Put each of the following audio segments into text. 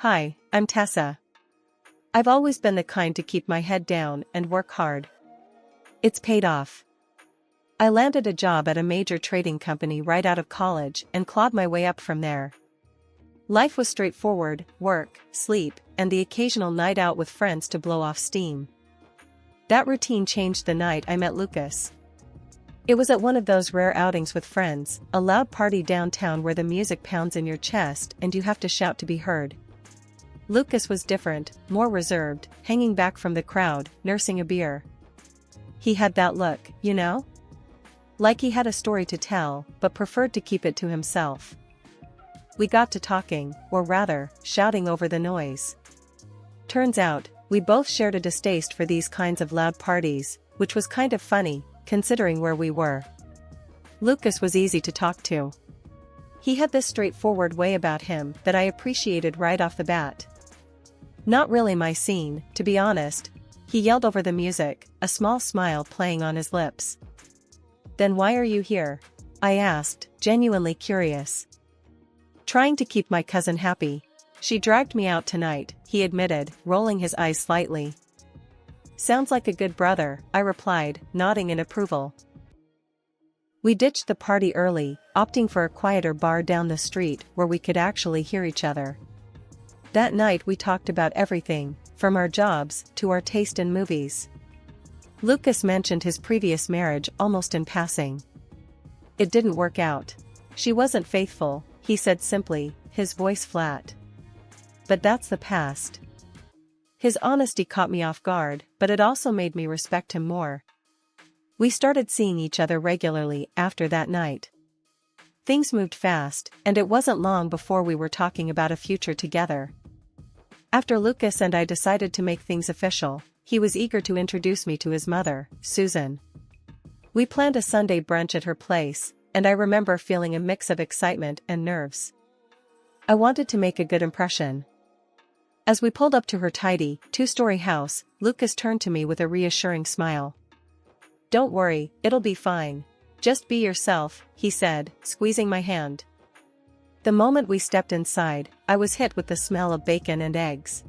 Hi, I'm Tessa. I've always been the kind to keep my head down and work hard. It's paid off. I landed a job at a major trading company right out of college and clawed my way up from there. Life was straightforward: work, sleep, and the occasional night out with friends to blow off steam. That routine changed the night I met Lucas. It was at one of those rare outings with friends, a loud party downtown where the music pounds in your chest and you have to shout to be heard. Lucas was different, more reserved, hanging back from the crowd, nursing a beer. He had that look, you know? Like he had a story to tell, but preferred to keep it to himself. We got to talking, or rather, shouting over the noise. Turns out, we both shared a distaste for these kinds of loud parties, which was kind of funny, considering where we were. Lucas was easy to talk to. He had this straightforward way about him that I appreciated right off the bat. Not really my scene, to be honest. He yelled over the music, a small smile playing on his lips. "Then why are you here?" I asked, genuinely curious. "Trying to keep my cousin happy. She dragged me out tonight," he admitted, rolling his eyes slightly. "Sounds like a good brother," I replied, nodding in approval. We ditched the party early, opting for a quieter bar down the street where we could actually hear each other. That night we talked about everything, from our jobs to our taste in movies. Lucas mentioned his previous marriage almost in passing. It didn't work out. She wasn't faithful, he said simply, his voice flat. But that's the past. His honesty caught me off guard, but it also made me respect him more. We started seeing each other regularly after that night. Things moved fast, and it wasn't long before we were talking about a future together. After Lucas and I decided to make things official, he was eager to introduce me to his mother, Susan. We planned a Sunday brunch at her place, and I remember feeling a mix of excitement and nerves. I wanted to make a good impression. As we pulled up to her tidy, two-story house, Lucas turned to me with a reassuring smile. "Don't worry, it'll be fine. Just be yourself," he said, squeezing my hand. The moment we stepped inside, I was hit with the smell of bacon and eggs.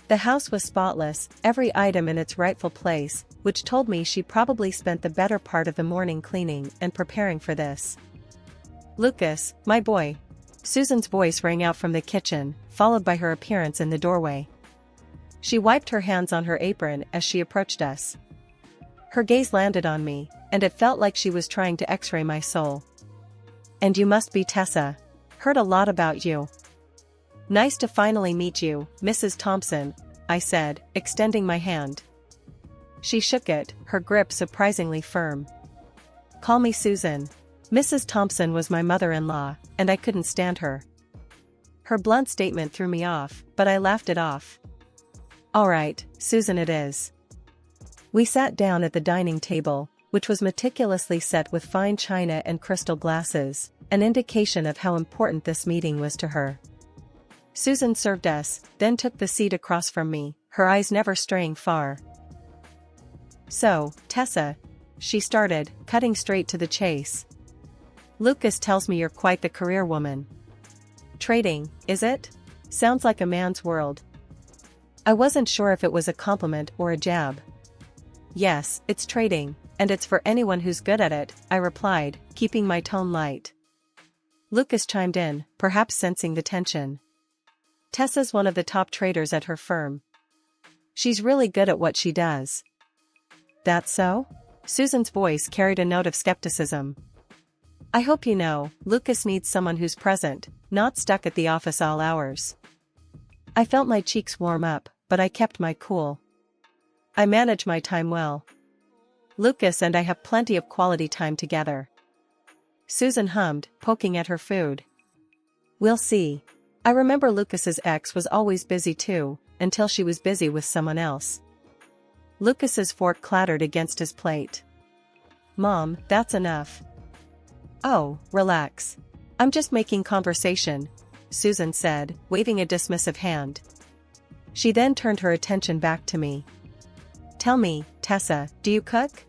The house was spotless, every item in its rightful place, which told me she probably spent the better part of the morning cleaning and preparing for this. "Lucas, my boy." Susan's voice rang out from the kitchen, followed by her appearance in the doorway. She wiped her hands on her apron as she approached us. Her gaze landed on me, and it felt like she was trying to x-ray my soul. "And you must be Tessa. Heard a lot about you." "Nice to finally meet you, Mrs. Thompson," I said, extending my hand. She shook it, her grip surprisingly firm. "Call me Susan." Mrs. Thompson was my mother-in-law, and I couldn't stand her. Her blunt statement threw me off, but I laughed it off. "All right, Susan it is." We sat down at the dining table, which was meticulously set with fine china and crystal glasses, an indication of how important this meeting was to her. Susan served us, then took the seat across from me, her eyes never straying far. "So, Tessa," she started, cutting straight to the chase. "Lucas tells me you're quite the career woman." "Trading, is it? Sounds like a man's world." I wasn't sure if it was a compliment or a jab. "Yes, it's trading, and it's for anyone who's good at it," I replied, keeping my tone light. Lucas chimed in, perhaps sensing the tension. "Tessa's one of the top traders at her firm. She's really good at what she does." "That so?" Susan's voice carried a note of skepticism. "I hope you know, Lucas needs someone who's present, not stuck at the office all hours." I felt my cheeks warm up, but I kept my cool. I manage my time well. Lucas and I have plenty of quality time together. Susan hummed, poking at her food. "We'll see." I remember Lucas's ex was always busy too, until she was busy with someone else. Lucas's fork clattered against his plate. "Mom, that's enough." "Oh, relax. I'm just making conversation," Susan said, waving a dismissive hand. She then turned her attention back to me. "Tell me, Tessa, do you cook?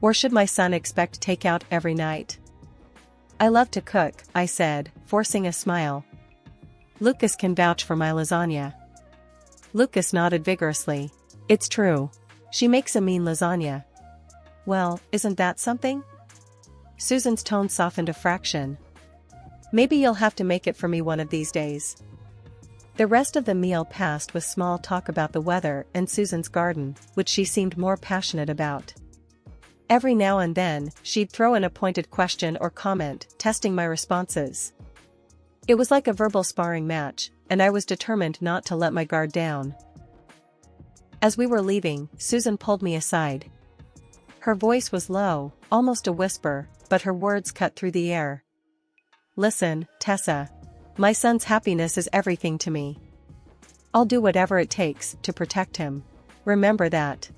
Or should my son expect takeout every night?" "I love to cook," I said, forcing a smile. Lucas can vouch for my lasagna. Lucas nodded vigorously. It's true. She makes a mean lasagna. Well, isn't that something? Susan's tone softened a fraction. Maybe you'll have to make it for me one of these days. The rest of the meal passed with small talk about the weather and Susan's garden, which she seemed more passionate about. Every now and then, she'd throw in a pointed question or comment, testing my responses. It was like a verbal sparring match, and I was determined not to let my guard down. As we were leaving, Susan pulled me aside. Her voice was low, almost a whisper, but her words cut through the air. Listen, Tessa. My son's happiness is everything to me. I'll do whatever it takes to protect him. Remember that.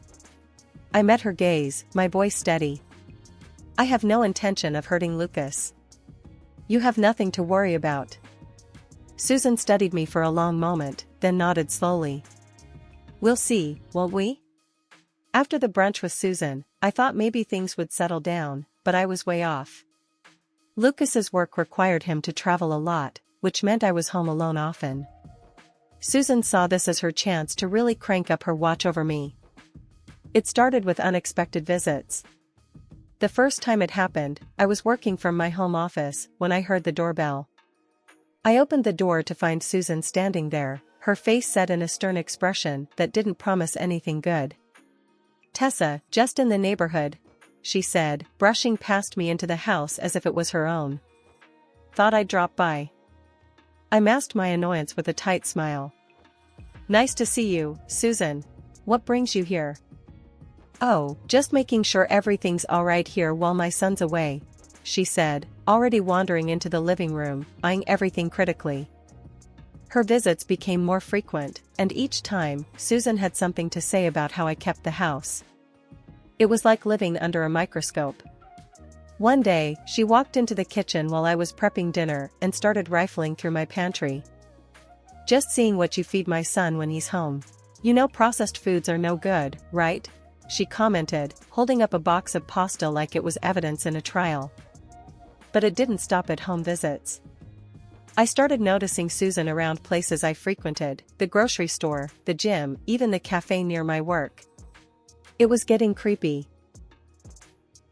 I met her gaze, my voice steady. I have no intention of hurting Lucas. You have nothing to worry about. Susan studied me for a long moment, then nodded slowly. We'll see, won't we? After the brunch with Susan, I thought maybe things would settle down, but I was way off. Lucas's work required him to travel a lot, which meant I was home alone often. Susan saw this as her chance to really crank up her watch over me. It started with unexpected visits. The first time it happened, I was working from my home office when I heard the doorbell. I opened the door to find Susan standing there, her face set in a stern expression that didn't promise anything good. Tessa, just in the neighborhood, she said, brushing past me into the house as if it was her own. Thought I'd drop by. I masked my annoyance with a tight smile. Nice to see you, Susan. What brings you here? Oh, just making sure everything's alright here while my son's away, she said, already wandering into the living room, eyeing everything critically. Her visits became more frequent, and each time, Susan had something to say about how I kept the house. It was like living under a microscope. One day, she walked into the kitchen while I was prepping dinner and started rifling through my pantry. Just seeing what you feed my son when he's home. You know processed foods are no good, right? She commented, holding up a box of pasta like it was evidence in a trial. But it didn't stop at home visits. I started noticing Susan around places I frequented, the grocery store, the gym, even the cafe near my work. It was getting creepy.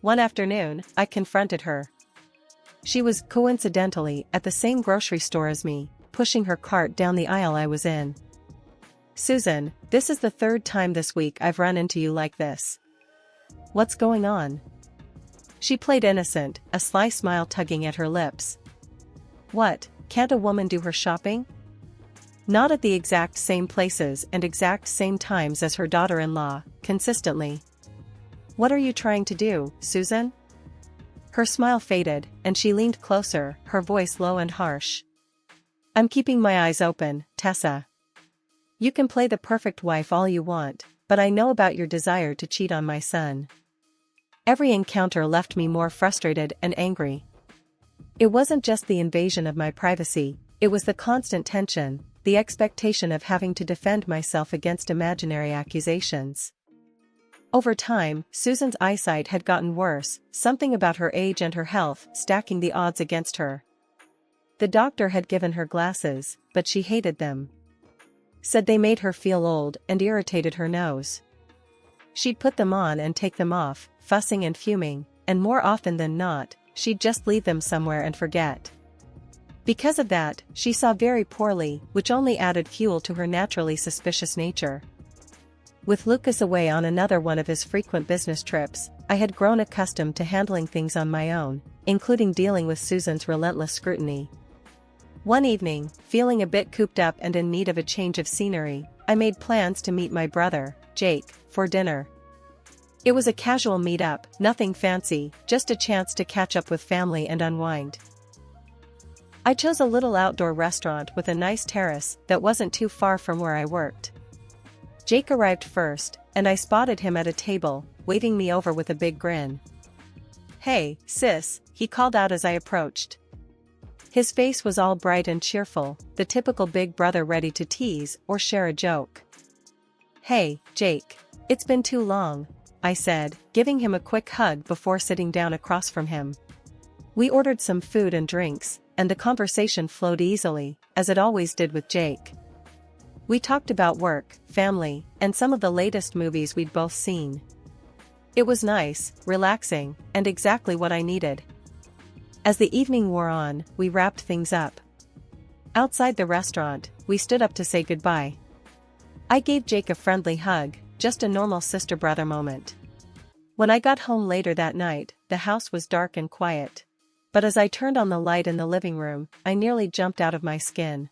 One afternoon, I confronted her. She was, coincidentally, at the same grocery store as me, pushing her cart down the aisle I was in. Susan, this is the third time this week I've run into you like this. What's going on? She played innocent, a sly smile tugging at her lips. What, can't a woman do her shopping? Not at the exact same places and exact same times as her daughter-in-law, consistently. What are you trying to do, Susan? Her smile faded, and she leaned closer, her voice low and harsh. I'm keeping my eyes open, Tessa. You can play the perfect wife all you want, but I know about your desire to cheat on my son. Every encounter left me more frustrated and angry. It wasn't just the invasion of my privacy, it was the constant tension, the expectation of having to defend myself against imaginary accusations. Over time, Susan's eyesight had gotten worse, something about her age and her health stacking the odds against her. The doctor had given her glasses, but she hated them. Said they made her feel old and irritated her nose. She'd put them on and take them off, fussing and fuming, and more often than not, she'd just leave them somewhere and forget. Because of that, she saw very poorly, which only added fuel to her naturally suspicious nature. With Lucas away on another one of his frequent business trips, I had grown accustomed to handling things on my own, including dealing with Susan's relentless scrutiny. One evening, feeling a bit cooped up and in need of a change of scenery, I made plans to meet my brother, Jake, for dinner. It was a casual meet-up, nothing fancy, just a chance to catch up with family and unwind. I chose a little outdoor restaurant with a nice terrace that wasn't too far from where I worked. Jake arrived first, and I spotted him at a table, waving me over with a big grin. Hey, sis, he called out as I approached. His face was all bright and cheerful, the typical big brother ready to tease or share a joke. Hey, Jake. It's been too long, I said, giving him a quick hug before sitting down across from him. We ordered some food and drinks, and the conversation flowed easily, as it always did with Jake. We talked about work, family, and some of the latest movies we'd both seen. It was nice, relaxing, and exactly what I needed. As the evening wore on, we wrapped things up. Outside the restaurant, we stood up to say goodbye. I gave Jake a friendly hug, just a normal sister-brother moment. When I got home later that night, the house was dark and quiet. But as I turned on the light in the living room, I nearly jumped out of my skin.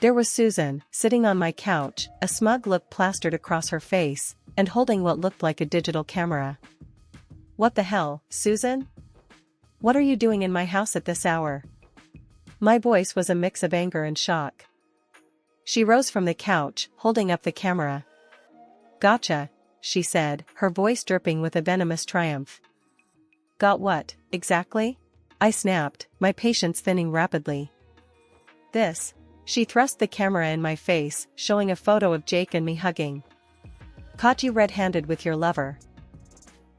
There was Susan, sitting on my couch, a smug look plastered across her face, and holding what looked like a digital camera. "What the hell, Susan? What are you doing in my house at this hour?" My voice was a mix of anger and shock. She rose from the couch, holding up the camera. "Gotcha," she said, her voice dripping with a venomous triumph. "Got what, exactly?" I snapped, my patience thinning rapidly. "This." She thrust the camera in my face, showing a photo of Jake and me hugging. "Caught you red-handed with your lover."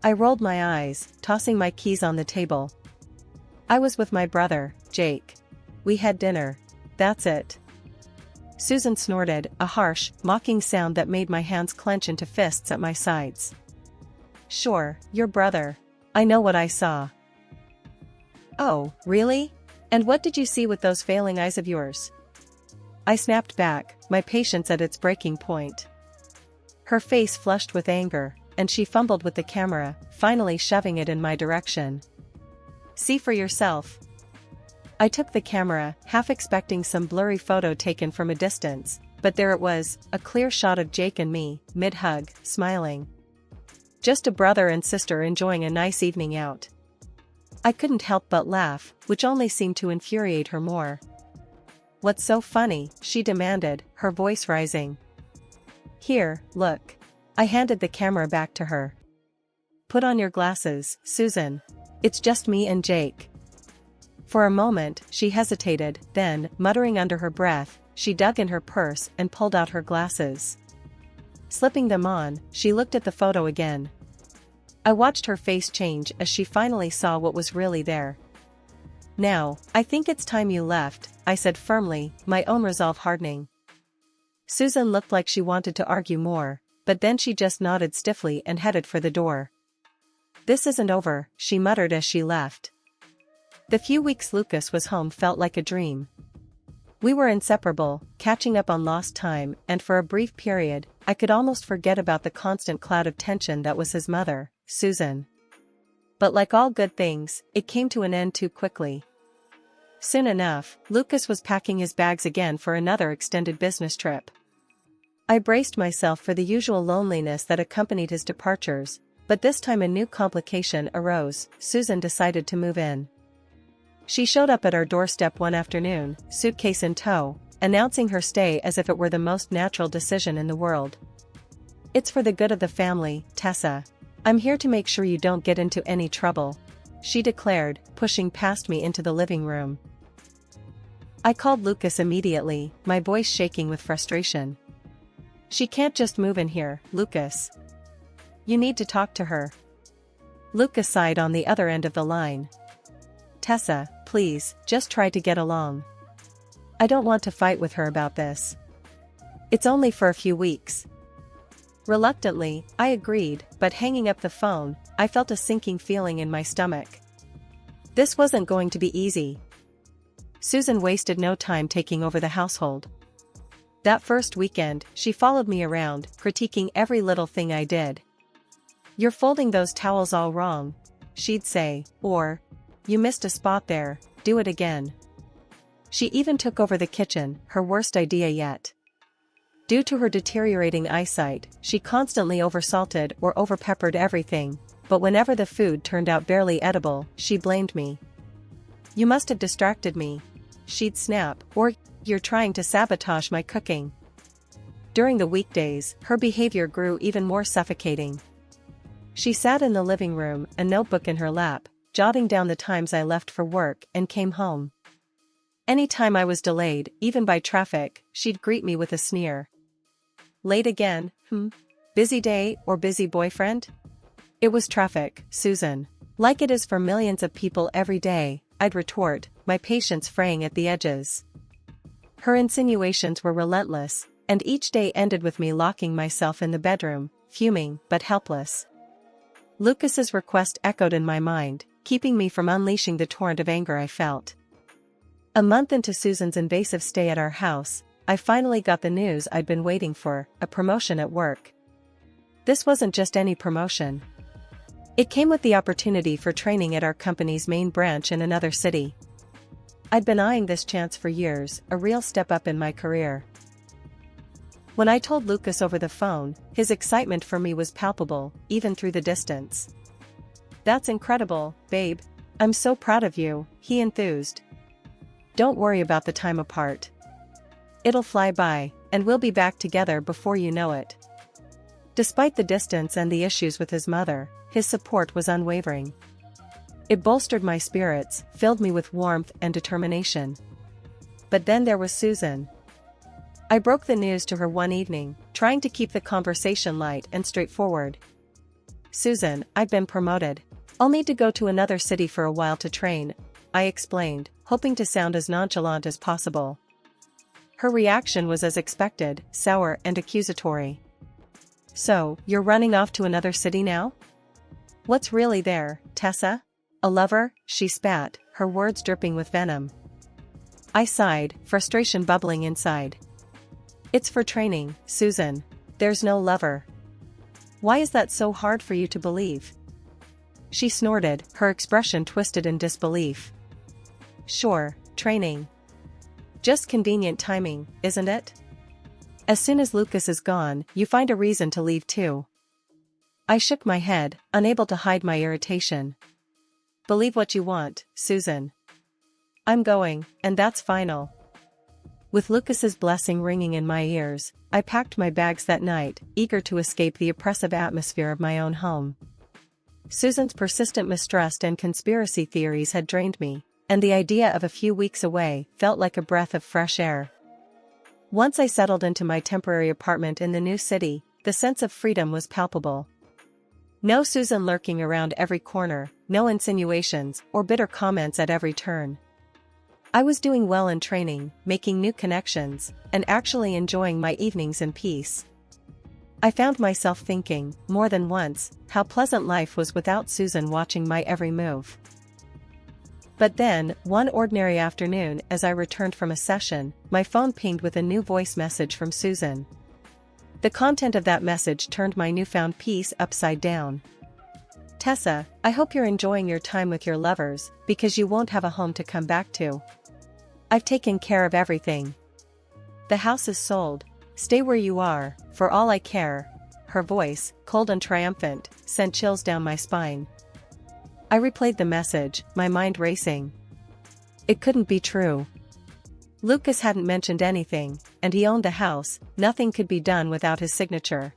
I rolled my eyes, tossing my keys on the table. "I was with my brother, Jake. We had dinner. That's it." Susan snorted, a harsh, mocking sound that made my hands clench into fists at my sides. "Sure, your brother. I know what I saw." "Oh, really? And what did you see with those failing eyes of yours?" I snapped back, my patience at its breaking point. Her face flushed with anger, and she fumbled with the camera, finally shoving it in my direction. "See for yourself." I took the camera, half expecting some blurry photo taken from a distance, but there it was, a clear shot of Jake and me, mid-hug, smiling. Just a brother and sister enjoying a nice evening out. I couldn't help but laugh, which only seemed to infuriate her more. "What's so funny?" she demanded, her voice rising. "Here, look." I handed the camera back to her. "Put on your glasses, Susan. It's just me and Jake." For a moment, she hesitated, then, muttering under her breath, she dug in her purse and pulled out her glasses. Slipping them on, she looked at the photo again. I watched her face change as she finally saw what was really there. "Now, I think it's time you left," I said firmly, my own resolve hardening. Susan looked like she wanted to argue more, but then she just nodded stiffly and headed for the door. "This isn't over," she muttered as she left. The few weeks Lucas was home felt like a dream. We were inseparable, catching up on lost time, and for a brief period, I could almost forget about the constant cloud of tension that was his mother, Susan. But like all good things, it came to an end too quickly. Soon enough, Lucas was packing his bags again for another extended business trip. I braced myself for the usual loneliness that accompanied his departures, but this time a new complication arose. Susan decided to move in. She showed up at our doorstep one afternoon, suitcase in tow, announcing her stay as if it were the most natural decision in the world. "It's for the good of the family, Tessa. I'm here to make sure you don't get into any trouble," she declared, pushing past me into the living room. I called Lucas immediately, my voice shaking with frustration. "She can't just move in here, Lucas. You need to talk to her." Lucas sighed on the other end of the line. "Tessa, please, just try to get along. I don't want to fight with her about this. It's only for a few weeks." Reluctantly, I agreed, but hanging up the phone, I felt a sinking feeling in my stomach. This wasn't going to be easy. Susan wasted no time taking over the household. That first weekend, she followed me around, critiquing every little thing I did. "You're folding those towels all wrong," she'd say, or, "You missed a spot there, do it again." She even took over the kitchen, her worst idea yet. Due to her deteriorating eyesight, she constantly oversalted or overpeppered everything, but whenever the food turned out barely edible, she blamed me. "You must have distracted me," she'd snap, or, "You're trying to sabotage my cooking." During the weekdays, her behavior grew even more suffocating. She sat in the living room, a notebook in her lap, jotting down the times I left for work and came home. Any time I was delayed, even by traffic, she'd greet me with a sneer. "Late again, Busy day or busy boyfriend?" It was traffic, Susan. Like it is for millions of people every day, I'd retort, my patience fraying at the edges. Her insinuations were relentless, and each day ended with me locking myself in the bedroom, fuming but helpless. Lucas's request echoed in my mind, keeping me from unleashing the torrent of anger I felt. A month into Susan's invasive stay at our house, I finally got the news I'd been waiting for, a promotion at work. This wasn't just any promotion. It came with the opportunity for training at our company's main branch in another city. I'd been eyeing this chance for years, a real step up in my career. When I told Lucas over the phone, his excitement for me was palpable, even through the distance. "That's incredible, babe. I'm so proud of you," he enthused. "Don't worry about the time apart. It'll fly by, and we'll be back together before you know it." Despite the distance and the issues with his mother, his support was unwavering. It bolstered my spirits, filled me with warmth and determination. But then there was Susan. I broke the news to her one evening, trying to keep the conversation light and straightforward. "Susan, I've been promoted. I'll need to go to another city for a while to train," I explained, hoping to sound as nonchalant as possible. Her reaction was as expected, sour and accusatory. "So, you're running off to another city now? What's really there, Tessa? A lover?" she spat, her words dripping with venom. I sighed, frustration bubbling inside. "It's for training, Susan. There's no lover." "Why is that so hard for you to believe?" She snorted, her expression twisted in disbelief. "Sure, training. Just convenient timing, isn't it? As soon as Lucas is gone, you find a reason to leave too." I shook my head, unable to hide my irritation. "Believe what you want, Susan. I'm going, and that's final." With Lucas's blessing ringing in my ears, I packed my bags that night, eager to escape the oppressive atmosphere of my own home. Susan's persistent mistrust and conspiracy theories had drained me, and the idea of a few weeks away felt like a breath of fresh air. Once I settled into my temporary apartment in the new city, the sense of freedom was palpable. No Susan lurking around every corner, no insinuations or bitter comments at every turn. I was doing well in training, making new connections, and actually enjoying my evenings in peace. I found myself thinking, more than once, how pleasant life was without Susan watching my every move. But then, one ordinary afternoon as I returned from a session, my phone pinged with a new voice message from Susan. The content of that message turned my newfound peace upside down. "Tessa, I hope you're enjoying your time with your lovers, because you won't have a home to come back to. I've taken care of everything. The house is sold. Stay where you are, for all I care." Her voice, cold and triumphant, sent chills down my spine. I replayed the message, my mind racing. It couldn't be true. Lucas hadn't mentioned anything, and he owned the house, nothing could be done without his signature.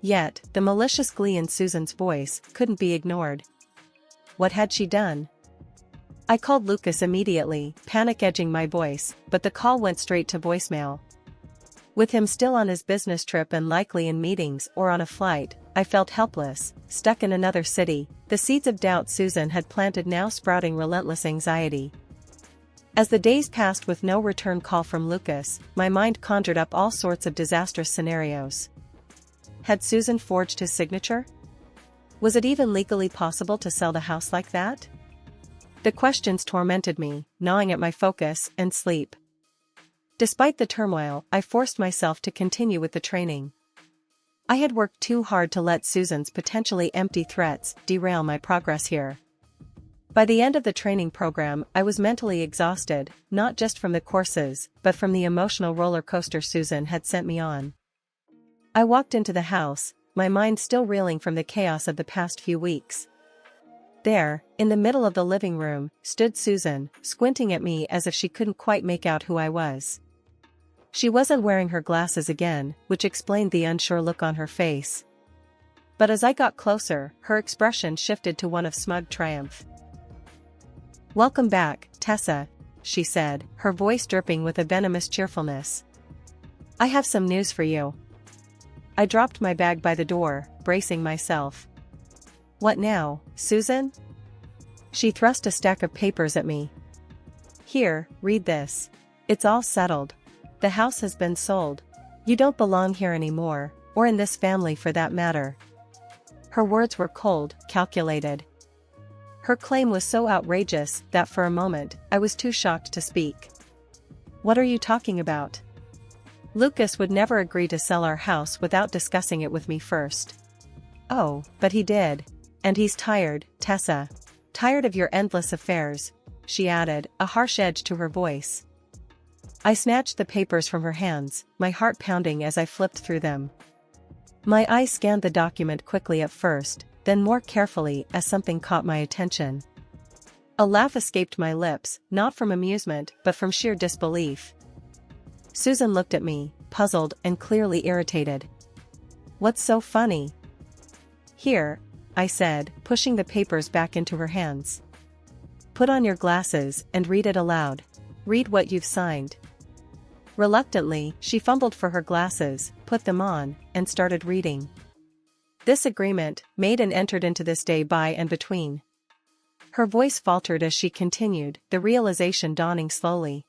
Yet, the malicious glee in Susan's voice couldn't be ignored. What had she done? I called Lucas immediately, panic edging my voice, but the call went straight to voicemail. With him still on his business trip and likely in meetings or on a flight, I felt helpless, stuck in another city, the seeds of doubt Susan had planted now sprouting relentless anxiety. As the days passed with no return call from Lucas, my mind conjured up all sorts of disastrous scenarios. Had Susan forged his signature? Was it even legally possible to sell the house like that? The questions tormented me, gnawing at my focus and sleep. Despite the turmoil, I forced myself to continue with the training. I had worked too hard to let Susan's potentially empty threats derail my progress here. By the end of the training program, I was mentally exhausted, not just from the courses, but from the emotional roller coaster Susan had sent me on. I walked into the house, my mind still reeling from the chaos of the past few weeks. There, in the middle of the living room, stood Susan, squinting at me as if she couldn't quite make out who I was. She wasn't wearing her glasses again, which explained the unsure look on her face. But as I got closer, her expression shifted to one of smug triumph. "Welcome back, Tessa," she said, her voice dripping with a venomous cheerfulness. "I have some news for you." I dropped my bag by the door, bracing myself. "What now, Susan?" She thrust a stack of papers at me. Here, read this. It's all settled. The house has been sold. You don't belong here anymore, or in this family for that matter. Her words were cold, calculated. Her claim was so outrageous that for a moment, I was too shocked to speak. What are you talking about? Lucas would never agree to sell our house without discussing it with me first. Oh, but he did. And he's tired, Tessa. Tired of your endless affairs, she added, a harsh edge to her voice. I snatched the papers from her hands, my heart pounding as I flipped through them. My eyes scanned the document quickly at first, then more carefully as something caught my attention. A laugh escaped my lips, not from amusement but from sheer disbelief. Susan looked at me, puzzled and clearly irritated. What's so funny? Here, I said, pushing the papers back into her hands. Put on your glasses and read it aloud. Read what you've signed. Reluctantly, she fumbled for her glasses, put them on, and started reading. This agreement, made and entered into this day by and between. Her voice faltered as she continued, the realization dawning slowly.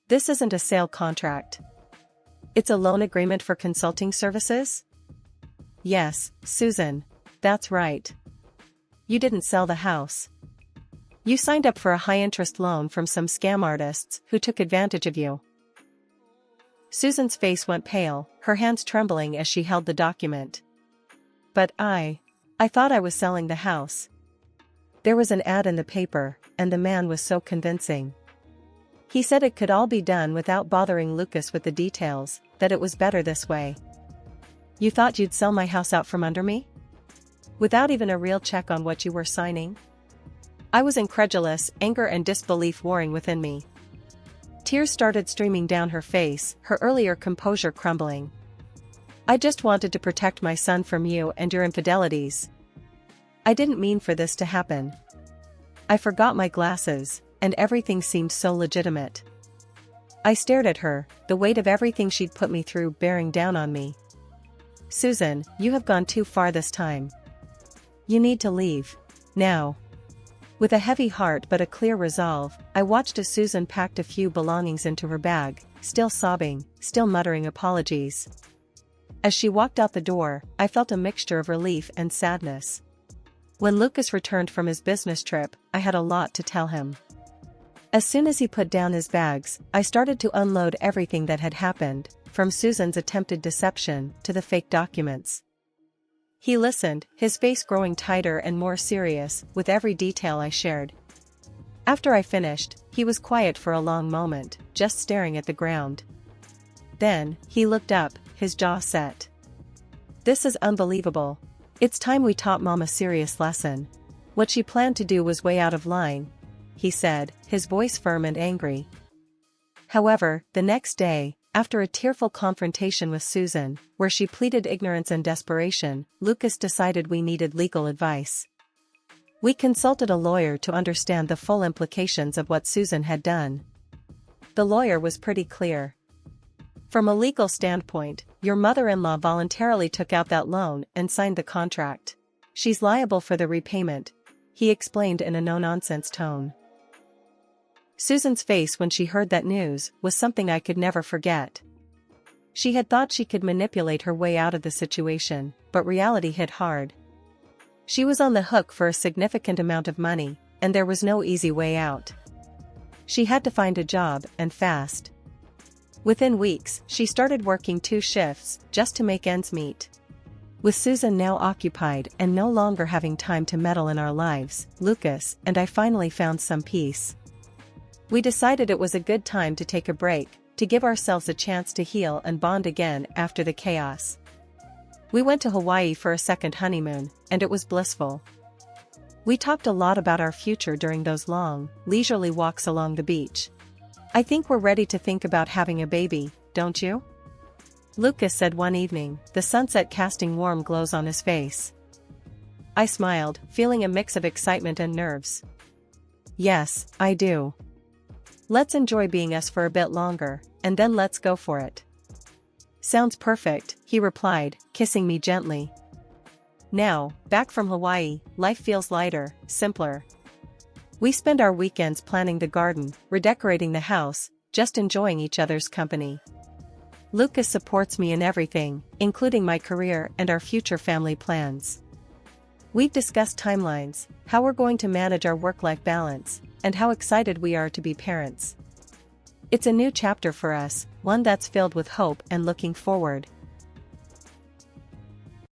This isn't a sale contract. It's a loan agreement for consulting services? Yes, Susan. That's right. You didn't sell the house. You signed up for a high-interest loan from some scam artists who took advantage of you. Susan's face went pale, her hands trembling as she held the document. But I thought I was selling the house. There was an ad in the paper, and the man was so convincing. He said it could all be done without bothering Lucas with the details, that it was better this way. You thought you'd sell my house out from under me? Without even a real check on what you were signing? I was incredulous, anger and disbelief warring within me. Tears started streaming down her face, her earlier composure crumbling. I just wanted to protect my son from you and your infidelities. I didn't mean for this to happen. I forgot my glasses, and everything seemed so legitimate. I stared at her, the weight of everything she'd put me through bearing down on me. Susan, you have gone too far this time. You need to leave. Now. With a heavy heart but a clear resolve, I watched as Susan packed a few belongings into her bag, still sobbing, still muttering apologies. As she walked out the door, I felt a mixture of relief and sadness. When Lucas returned from his business trip, I had a lot to tell him. As soon as he put down his bags, I started to unload everything that had happened, from Susan's attempted deception to the fake documents. He listened, his face growing tighter and more serious with every detail I shared. After I finished, he was quiet for a long moment, just staring at the ground. Then, he looked up, his jaw set. This is unbelievable. It's time we taught Mom a serious lesson. What she planned to do was way out of line, he said, his voice firm and angry. However, the next day, after a tearful confrontation with Susan, where she pleaded ignorance and desperation, Lucas decided we needed legal advice. We consulted a lawyer to understand the full implications of what Susan had done. The lawyer was pretty clear. From a legal standpoint, your mother-in-law voluntarily took out that loan and signed the contract. She's liable for the repayment, he explained in a no-nonsense tone. Susan's face when she heard that news was something I could never forget. She had thought she could manipulate her way out of the situation, but reality hit hard. She was on the hook for a significant amount of money, and there was no easy way out. She had to find a job, and fast. Within weeks, she started working 2 shifts, just to make ends meet. With Susan now occupied and no longer having time to meddle in our lives, Lucas and I finally found some peace. We decided it was a good time to take a break, to give ourselves a chance to heal and bond again after the chaos. We went to Hawaii for a second honeymoon, and it was blissful. We talked a lot about our future during those long, leisurely walks along the beach. I think we're ready to think about having a baby, don't you? Lucas said one evening, the sunset casting warm glows on his face. I smiled, feeling a mix of excitement and nerves. Yes, I do. Let's enjoy being us for a bit longer, and then let's go for it. Sounds perfect, he replied, kissing me gently. Now, back from Hawaii, life feels lighter, simpler. We spend our weekends planning the garden, redecorating the house, just enjoying each other's company. Lucas supports me in everything, including my career and our future family plans. We've discussed timelines, how we're going to manage our work-life balance, and how excited we are to be parents. It's a new chapter for us, one that's filled with hope and looking forward.